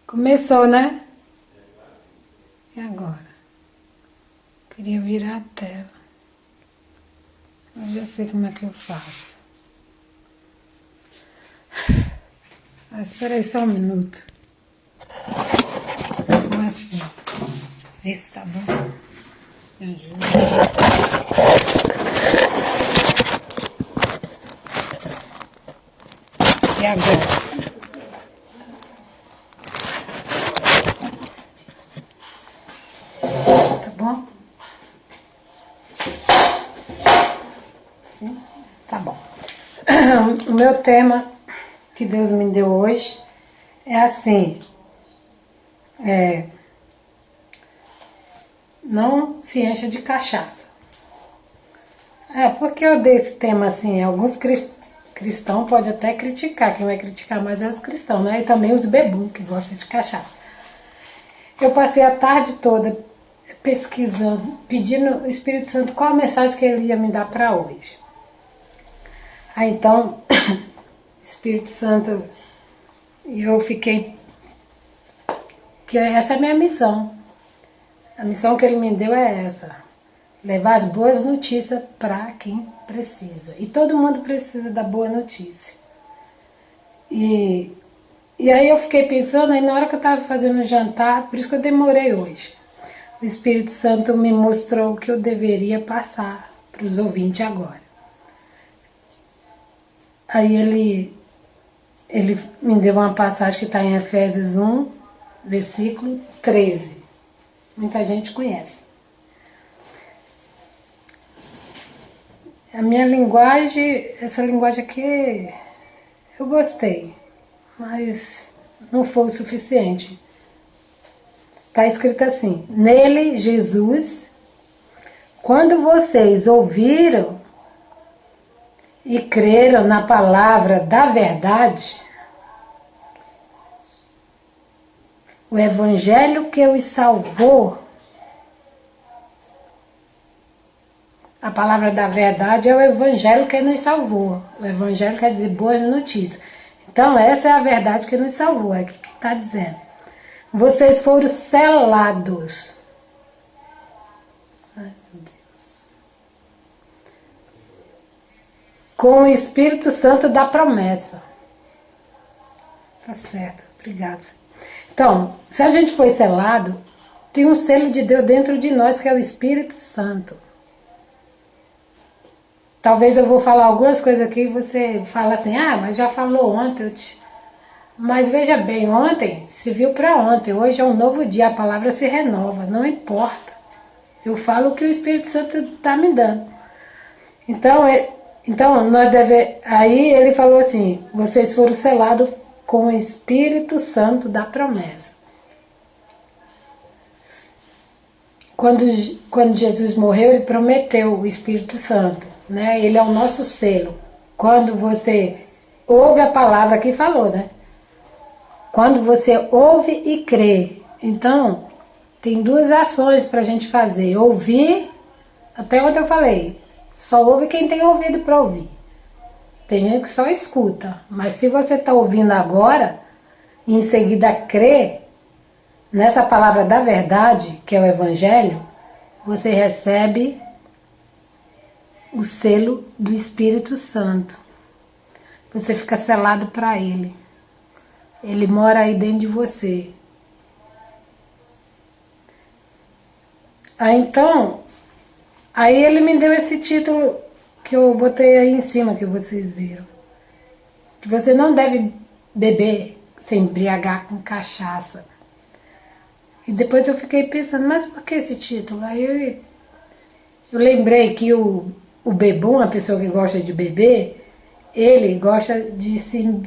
Começou, né? E agora? Queria virar a tela. Mas já sei como é que eu faço. Espera aí só um minuto. Como assim? Vê se tá bom. Me ajuda. E agora? Tá bom? Sim? Tá bom. O meu tema que Deus me deu hoje é assim. Não se encha de cachaça. Porque eu dei esse tema assim, alguns cristãos podem até criticar, quem vai criticar mais é os cristãos, né? E também os bebum que gostam de cachaça. Eu passei a tarde toda pesquisando, pedindo ao Espírito Santo qual a mensagem que ele ia me dar para hoje. Aí então, Espírito Santo, eu fiquei, que essa é a minha missão. A missão que ele me deu é essa: levar as boas notícias para quem precisa. E todo mundo precisa da boa notícia. E aí eu fiquei pensando, aí na hora que eu estava fazendo o jantar, por isso que eu demorei hoje. O Espírito Santo me mostrou o que eu deveria passar para os ouvintes agora. Aí ele me deu uma passagem que está em Efésios 1, versículo 13. Muita gente conhece. A minha linguagem, essa linguagem aqui, eu gostei, mas não foi o suficiente. Está escrito assim: nele, Jesus, quando vocês ouviram e creram na palavra da verdade, o evangelho que os salvou. A palavra da verdade é o evangelho que nos salvou. O evangelho quer dizer boas notícias. Então essa é a verdade que nos salvou, é o que está dizendo. Vocês foram selados. Ai, meu Deus. Com o Espírito Santo da promessa. Tá certo, obrigado. Então, se a gente foi selado, tem um selo de Deus dentro de nós que é o Espírito Santo. Talvez eu vou falar algumas coisas aqui e você fala assim, mas já falou ontem. Mas veja bem, ontem se viu para ontem, hoje é um novo dia, a palavra se renova, não importa. Eu falo o que o Espírito Santo está me dando. Então nós devemos. Aí ele falou assim: vocês foram selados com o Espírito Santo da promessa. Quando Jesus morreu, ele prometeu o Espírito Santo, né? Ele é o nosso selo. Quando você ouve a palavra que falou, né? Quando você ouve e crê. Então, tem duas ações para a gente fazer. Ouvir, até onde eu falei, só ouve quem tem ouvido para ouvir. Tem gente que só escuta. Mas se você está ouvindo agora, e em seguida crê nessa palavra da verdade, que é o Evangelho, você recebe o selo do Espírito Santo. Você fica selado para Ele. Ele mora aí dentro de você. Aí ele me deu esse título que eu botei aí em cima, que vocês viram. Que você não deve beber, se embriagar com cachaça. E depois eu fiquei pensando, mas por que esse título? Aí eu lembrei que o bebum, a pessoa que gosta de beber, ele gosta de se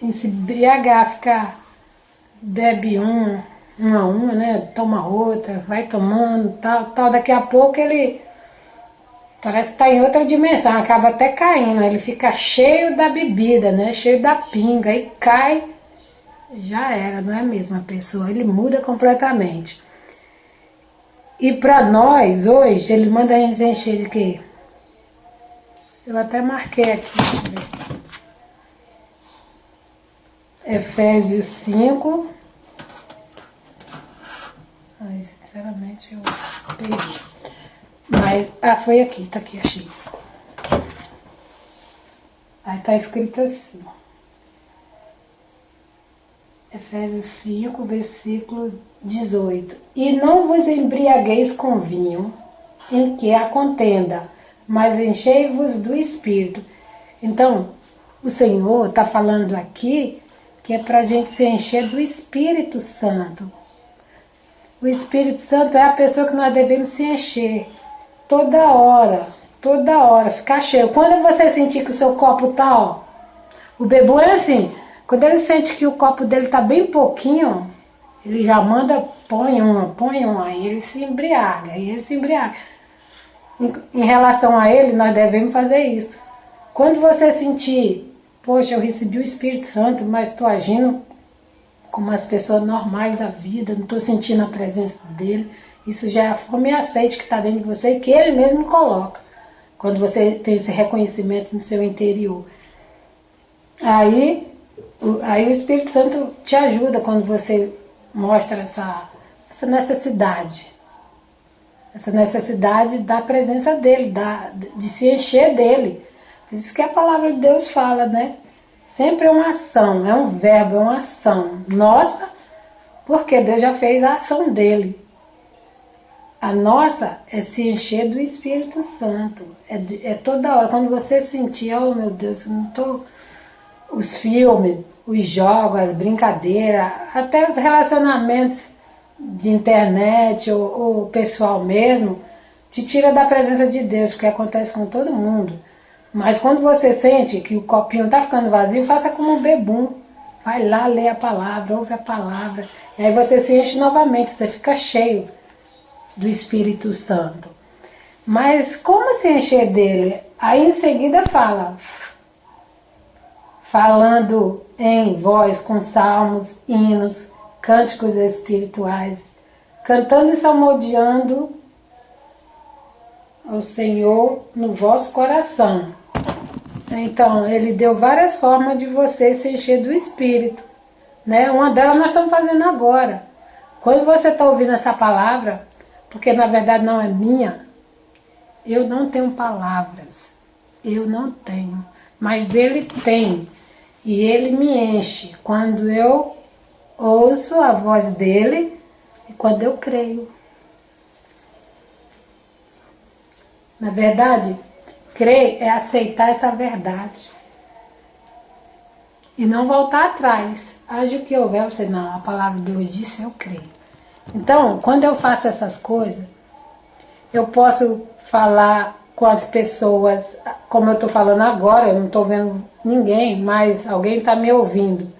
embriagar, bebe uma a uma, né? Toma outra, vai tomando, tal. Daqui a pouco ele parece que está em outra dimensão, acaba até caindo. Ele fica cheio da bebida, né? Cheio da pinga, aí cai, já era, não é a mesma pessoa, ele muda completamente. E para nós, hoje, ele manda a gente encher de quê? Eu até marquei aqui. Efésios 5, sinceramente eu perdi. Mas, foi aqui, tá aqui, achei. Aí tá escrito assim. Efésios 5, versículo 18. E não vos embriagueis com vinho, em que há contenda, mas enchei-vos do Espírito. Então, o Senhor está falando aqui que é para a gente se encher do Espírito Santo. O Espírito Santo é a pessoa que nós devemos se encher toda hora, ficar cheio. Quando você sentir que o seu copo tá, ó, o bebum é assim, quando ele sente que o copo dele tá bem pouquinho, ele já manda, põe uma, aí ele se embriaga, Em relação a ele, nós devemos fazer isso. Quando você sentir, poxa, eu recebi o Espírito Santo, mas estou agindo como as pessoas normais da vida, não estou sentindo a presença dele, isso já é a fome e a sede que está dentro de você e que ele mesmo coloca, quando você tem esse reconhecimento no seu interior. Aí o Espírito Santo te ajuda quando você mostra essa necessidade. Essa necessidade da presença dele, de se encher dele. Por isso que a palavra de Deus fala, né? Sempre é uma ação, é um verbo, é uma ação nossa, porque Deus já fez a ação dele. A nossa é se encher do Espírito Santo. É toda hora. Quando você sentir, oh meu Deus, eu não tô... Os filmes, os jogos, as brincadeiras, até os relacionamentos de internet ou pessoal mesmo, te tira da presença de Deus, porque acontece com todo mundo. Mas quando você sente que o copinho está ficando vazio, faça como um bebum. Vai lá, lê a palavra, ouve a palavra. E aí você se enche novamente, você fica cheio do Espírito Santo. Mas como se encher dele? Aí em seguida falando em voz com salmos, hinos, cânticos espirituais, cantando e salmodiando ao Senhor no vosso coração. Então, ele deu várias formas de você se encher do Espírito, né? Uma delas nós estamos fazendo agora. Quando você está ouvindo essa palavra, porque na verdade não é minha, eu não tenho palavras, eu não tenho, mas ele tem, e ele me enche quando eu ouço a voz dele e quando eu creio. Na verdade, crer é aceitar essa verdade e não voltar atrás. Haja o que houver, você não, a palavra de Deus disse, eu creio. Então, quando eu faço essas coisas, eu posso falar com as pessoas, como eu estou falando agora, eu não estou vendo ninguém, mas alguém está me ouvindo.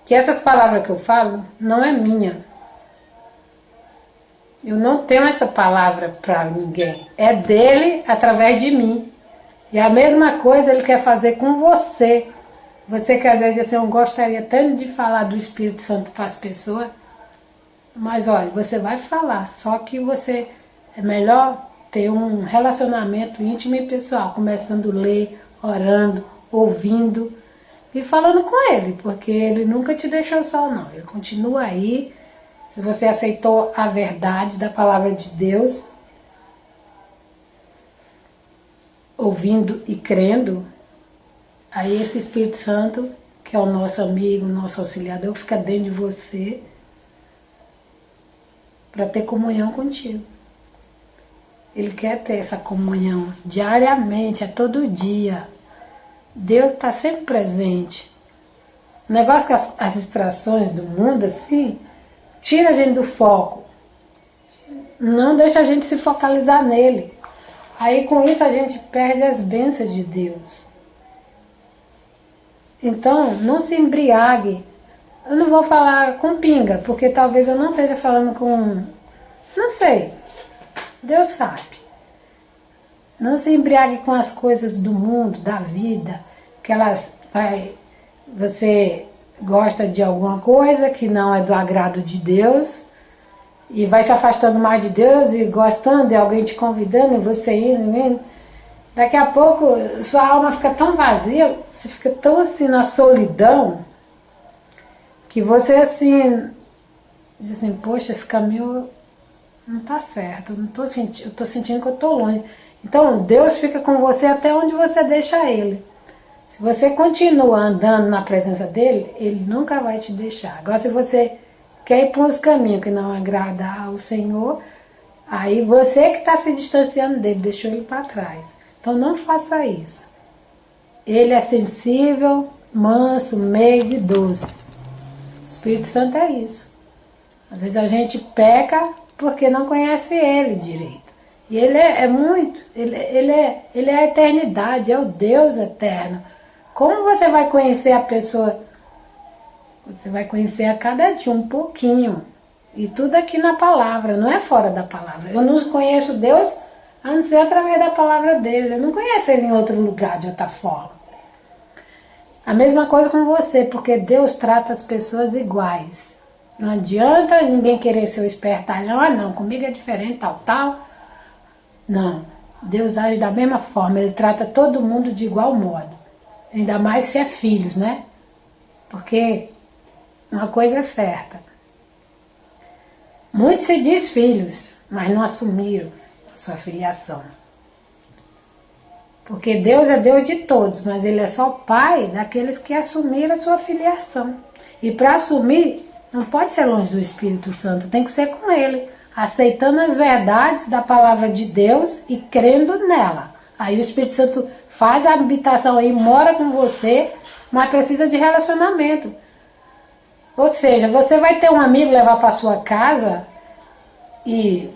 Que essas palavras que eu falo não é minha. Eu não tenho essa palavra para ninguém. É dele através de mim. E a mesma coisa ele quer fazer com você. Você que às vezes assim, eu gostaria tanto de falar do Espírito Santo para as pessoas. Mas olha, você vai falar. Só que você é melhor ter um relacionamento íntimo e pessoal. Começando a ler, orando, ouvindo e falando com ele. Porque ele nunca te deixou só não. Ele continua aí. Se você aceitou a verdade da palavra de Deus, ouvindo e crendo, aí esse Espírito Santo, que é o nosso amigo, o nosso auxiliador, fica dentro de você para ter comunhão contigo. Ele quer ter essa comunhão diariamente, todo dia. Deus está sempre presente. O negócio que as distrações do mundo, assim, tira a gente do foco. Não deixa a gente se focalizar nele. Aí com isso a gente perde as bênçãos de Deus. Então, não se embriague. Eu não vou falar com pinga, porque talvez eu não esteja falando com... Não sei. Deus sabe. Não se embriague com as coisas do mundo, da vida, que elas você gosta de alguma coisa que não é do agrado de Deus e vai se afastando mais de Deus e gostando de alguém te convidando e você indo. Daqui a pouco sua alma fica tão vazia, você fica tão assim na solidão que você assim diz assim, poxa, esse caminho não tá certo, eu tô sentindo que eu tô longe. Então Deus fica com você até onde você deixa Ele. Se você continua andando na presença dele, ele nunca vai te deixar. Agora, se você quer ir por uns caminhos que não agradam ao Senhor, aí você que está se distanciando dele, deixou ele para trás. Então não faça isso. Ele é sensível, manso, meigo e doce. O Espírito Santo é isso. Às vezes a gente peca porque não conhece ele direito. E ele é muito, ele é a eternidade, é o Deus eterno. Como você vai conhecer a pessoa? Você vai conhecer a cada dia um pouquinho. E tudo aqui na palavra, não é fora da palavra. Eu não conheço Deus a não ser através da palavra dele. Eu não conheço ele em outro lugar, de outra forma. A mesma coisa com você, porque Deus trata as pessoas iguais. Não adianta ninguém querer ser o espertalhão. Ah, não, comigo é diferente, tal, tal. Não. Deus age da mesma forma. Ele trata todo mundo de igual modo. Ainda mais se é filhos, né? Porque uma coisa é certa. Muitos se diz filhos, mas não assumiram a sua filiação. Porque Deus é Deus de todos, mas Ele é só Pai daqueles que assumiram a sua filiação. E para assumir, não pode ser longe do Espírito Santo, tem que ser com Ele, aceitando as verdades da palavra de Deus e crendo nela. Aí o Espírito Santo faz a habitação aí, mora com você, mas precisa de relacionamento. Ou seja, você vai ter um amigo levar para sua casa e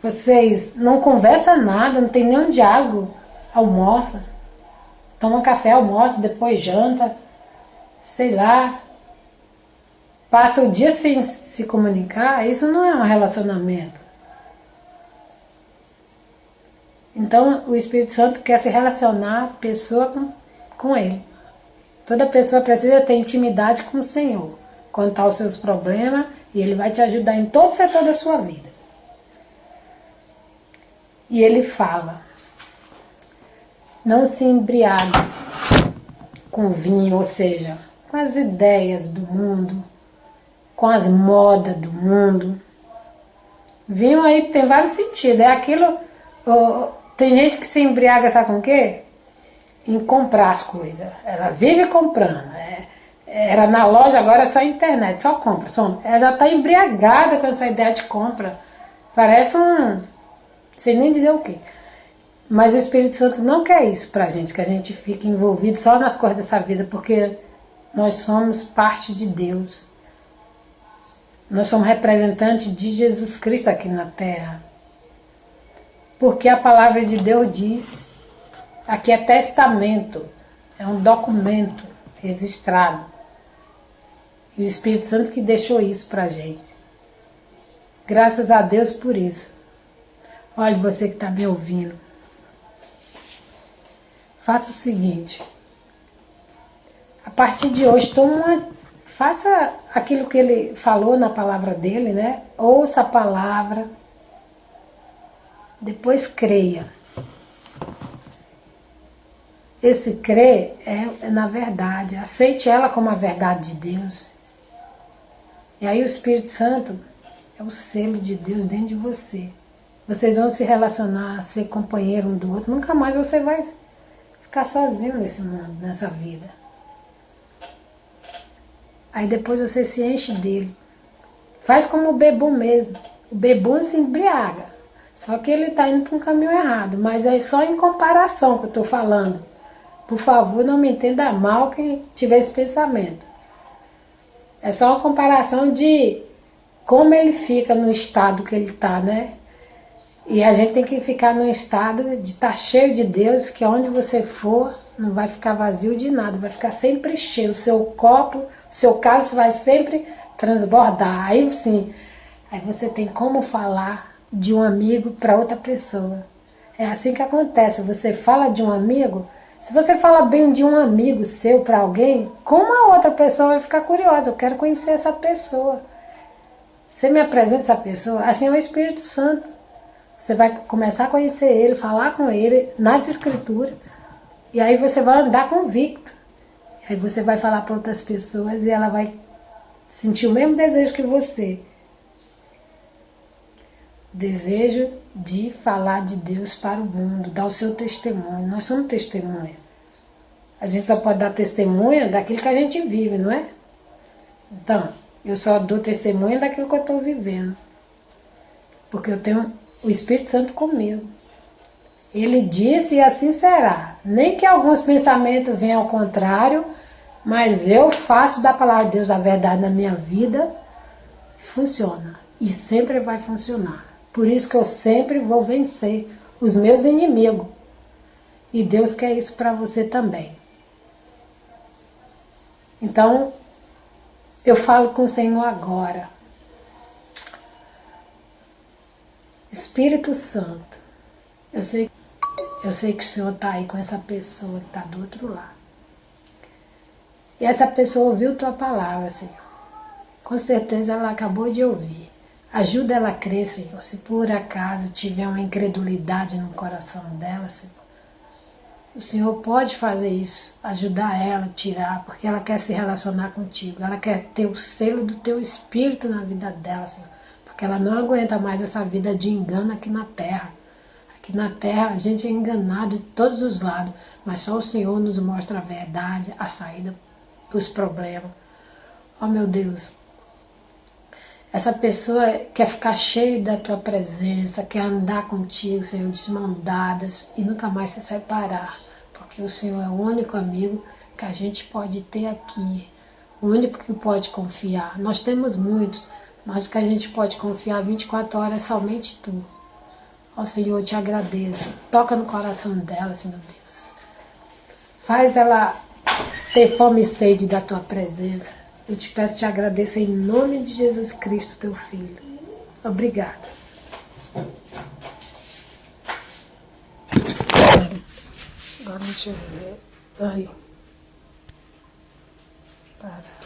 vocês não conversam nada, não tem nenhum diálogo, almoça, toma café, almoça, depois janta, sei lá, passa o dia sem se comunicar, isso não é um relacionamento. Então o Espírito Santo quer se relacionar pessoa com ele. Toda pessoa precisa ter intimidade com o Senhor, contar os seus problemas e Ele vai te ajudar em todo o setor da sua vida. E Ele fala, não se embriague com vinho, ou seja, com as ideias do mundo, com as modas do mundo. Vinho aí tem vários sentidos, é aquilo... tem gente que se embriaga, sabe com o quê? Em comprar as coisas. Ela vive comprando. Era na loja, agora é só internet, só compra. Ela já está embriagada com essa ideia de compra. Parece não sei nem dizer o quê. Mas o Espírito Santo não quer isso pra gente, que a gente fique envolvido só nas coisas dessa vida, porque nós somos parte de Deus. Nós somos representantes de Jesus Cristo aqui na Terra. Porque a palavra de Deus diz, aqui é testamento, é um documento registrado. E o Espírito Santo que deixou isso pra gente. Graças a Deus por isso. Olha, você que está me ouvindo. Faça o seguinte. A partir de hoje, faça aquilo que ele falou na palavra dele, né? Ouça a palavra. Depois creia. Esse crer é na verdade. Aceite ela como a verdade de Deus. E aí o Espírito Santo é o selo de Deus dentro de você. Vocês vão se relacionar, ser companheiro um do outro. Nunca mais você vai ficar sozinho nesse mundo, nessa vida. Aí depois você se enche dele. Faz como o bebum mesmo. O bebum se embriaga. Só que ele está indo para um caminho errado. Mas é só em comparação que eu estou falando. Por favor, não me entenda mal quem tiver esse pensamento. É só uma comparação de como ele fica no estado que ele está, né? E a gente tem que ficar no estado de estar cheio de Deus, que onde você for, não vai ficar vazio de nada, vai ficar sempre cheio. O seu copo, o seu cálice vai sempre transbordar. Aí sim, aí você tem como falar de um amigo para outra pessoa. É assim que acontece, você fala de um amigo, se você fala bem de um amigo seu para alguém, como a outra pessoa vai ficar curiosa, eu quero conhecer essa pessoa. Você me apresenta essa pessoa, assim é o Espírito Santo. Você vai começar a conhecer ele, falar com ele nas escrituras. E aí você vai andar convicto. Aí você vai falar para outras pessoas e ela vai sentir o mesmo desejo que você. desejo de falar de Deus para o mundo, dar o seu testemunho. Nós somos testemunha. A gente só pode dar testemunha daquilo que a gente vive, não é? Então, eu só dou testemunha daquilo que eu estou vivendo. Porque eu tenho o Espírito Santo comigo. Ele disse e assim será. Nem que alguns pensamentos venham ao contrário, mas eu faço da palavra de Deus a verdade na minha vida. Funciona. E sempre vai funcionar. Por isso que eu sempre vou vencer os meus inimigos. E Deus quer isso para você também. Então, eu falo com o Senhor agora. Espírito Santo, eu sei que o Senhor está aí com essa pessoa que está do outro lado. E essa pessoa ouviu tua palavra, Senhor. Com certeza ela acabou de ouvir. Ajuda ela a crer, Senhor. Se por acaso tiver uma incredulidade no coração dela, Senhor, o Senhor pode fazer isso, ajudar ela a tirar, porque ela quer se relacionar contigo. Ela quer ter o selo do teu Espírito na vida dela, Senhor. Porque ela não aguenta mais essa vida de engano aqui na terra. Aqui na terra a gente é enganado de todos os lados, mas só o Senhor nos mostra a verdade, a saída para os problemas. Oh meu Deus, essa pessoa quer ficar cheia da tua presença, quer andar contigo, Senhor, de mãos dadas e nunca mais se separar, porque o Senhor é o único amigo que a gente pode ter aqui, o único que pode confiar. Nós temos muitos, mas o que a gente pode confiar 24 horas é somente Tu. Ó Senhor, eu te agradeço. Toca no coração dela, Senhor Deus. Faz ela ter fome e sede da Tua presença. Eu te peço e te agradeço em nome de Jesus Cristo, Teu Filho. Obrigada. Agora deixa eu ver. Aí. Para.